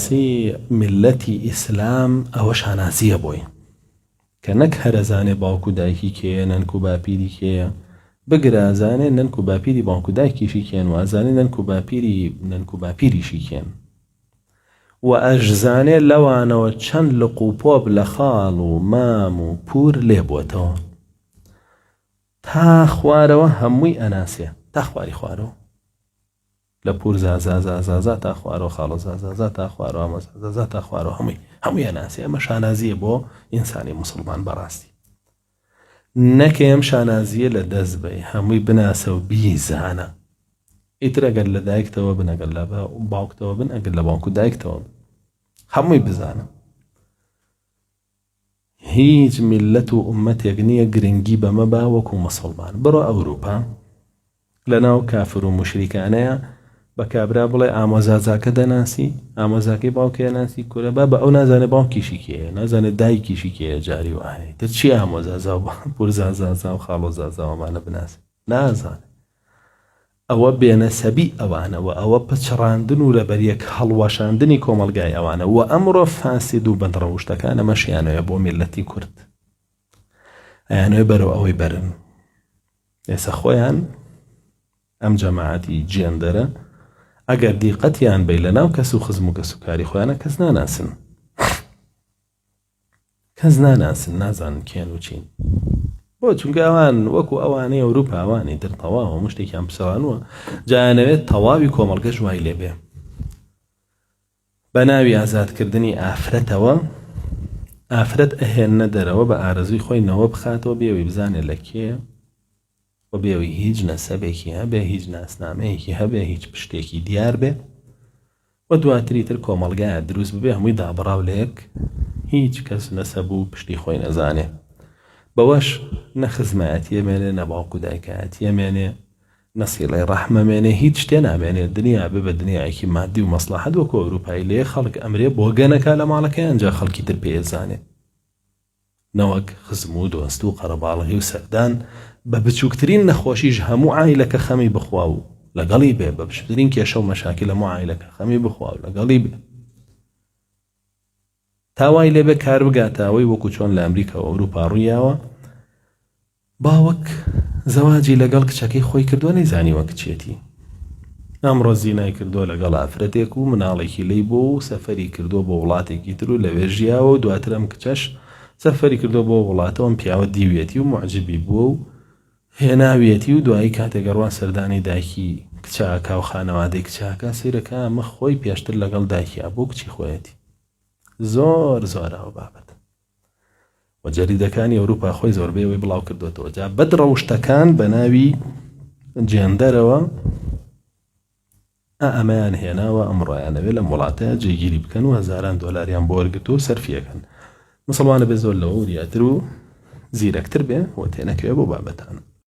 شاناسی ملەتی ئیسلام ئەوە شاناسیە بۆی کە نەک هەرەزانێ باوکو دایکی کێ نەنک و باپیری کێ بگرازانێ نەنک و باپیری باوکو دایکیشی کێن و ئازانێ نەنک و باپیریشی کێن و ئەژزانێ لەوانەوە چەند لق و پۆب لە خاڵ و مام و پور لێبووەتەوە تا خوارەوە هەمووی ئەناسێ تا خواری خوارەوە لە پور زازازازازا تا خوارەوە خاڵە زازازا تا خوارەوە ئەمە زازازا تا خوارەوە هەمووی ئەناسێ ئەمە شانازیە بۆ ئینسانی مسلمان بەڕاستی نەکە ئەم شانازیە لە دەست بێ هەمووی بناسە و بیزانە ئیتر ئەگەر لە دایکتەوە بن ئەگەر لە باوکتەوە بن ئەگەر لە باوک و دایکتەوە بن هەمووی بزانە هیچ میلەت و ئومەتێک نییە گرنگی بەمە با وەکو مسلمان بڕۆ ئەوروپا لەناو کافر و مشریکانەیە بە کابرا بڵێ ئامۆزازاکە دەناسی ئامۆزاکەی باوکەیە ناسی کورە بە ئەو نازانێ باوکیشی کێیە نازانێت دایکیشی کێیە جاری وایە دەر چی ئامۆزازا و پور زازازا و خاڵۆ زازاوەمانە بناسی نازانێت ئەوە بێنەسەبی ئەوانەوە ئەوە پچڕاندن و لەبەریەک هەڵوەشاندنی کۆمەلگای ئەوانە و ئەمڕۆ فاسد و بەدڕەوشتەکانە مەشیانەیە بۆ میلەتی کورد ئەیانەوێ بەرەو ئەوەی بەرن ئێستا خۆیان ئەم جەماعەتی جێندەرە ئەگەر دیقەتیان بێ لەناو کەس و خزم و کەسوکاری خۆیانە کەس ناناسن نازانن کێن و چین بۆ چونکە ئەوان وەکو ئەوانەی ئەوروپا ئەوانی در تەواوە مشتێکیان پسەوانوە جایانەوێت تەواوی کۆمەڵگە ژوای لێبێ بە ناوی ئازادکردنی ئافرەتەوە ئافرەت ئەهێنە دەرەوە بە ئارەزوی خۆی نەوە بخاتەوە بێوی بزانێت لە کێ و بێوی هیچ نەسەبێکی هەبێ هیچ ناسنامەیەکی هەبێ هیچ پشتێکی دیار بێ و دواتری تر کۆمەڵگایە دروست ببێ هەمووی دابڕاو لێک هیچ کەس نەسەب و پشتی خۆی نەزانێ بەوەش نەخزمەتی ئەمێنێ نەباوکو دایکایەتی ئەمێنێ نەسیڵەی ڕەحمەمێنێ هیچ شتێ نامێنێ دنیا ببە دنیایەکی مادی و مەسلحەت وەکو ئەوروپای لێ خەڵک ئەمرێ بۆ گەنەکە لە ماڵەکەی ئەنجا خەڵکی تر پێزانێ نەوەک خزم و دۆست و قەرەباڵغی و سەردان بە بچووکترین نەخۆشیش هەموو عایلەکە خەمی بخوا و لەگەڵی بێ بە بچووکترین کێشە و مەشاکل هەموو عایلەکە خەمی بخوا و لەگەڵی بێ تاوای لێبێ کار بگاتەوەی وەکو چۆن لە ئەمریکا و ئەوروپا ڕوویاوە باوەک زەواجی لەگەڵ کچەکەی خۆی کردووە نەیزانی وە کچێتی ئەمڕۆ زینای کردووە لەگەڵ ئافرەتێک و مناڵێکی لی بۆ و سەفەری کردووە بۆ وڵاتێکی تر و لەوێ ژیاوە و دواتر ئەم کچەش سەفەری کردووە بۆ وڵاتەوە ئەم پیاوە دیوێتی و معجبی بووە و هێناویەتی و دوایی کاتێک گەڕوان سەردانی دایکی کچاکە و خانەوادەی کچاکە سیرەکە ئەمە خۆی پێشتر لەگەڵ دایکیا بۆ کچی خۆیەتی زۆر زۆرەوە بابەت و جەریدەکانی ئەوروپا خۆی زۆربەیەوەی بڵاو کردوێتەوە جا بەدڕەوشتەکان بە ناوی جێندەرەوە ئەمەیان هێناوە ئەمڕۆیانەوێت لەم وڵاتەیە جێگیری بکەن و هەزاران دۆلاریان بۆ وەرگرت و سەرفیەکەن مسلمانە بێ زۆر لەوە وریاتر و زیرەکتر بێ و تێنەکەوێ بۆ بابەتان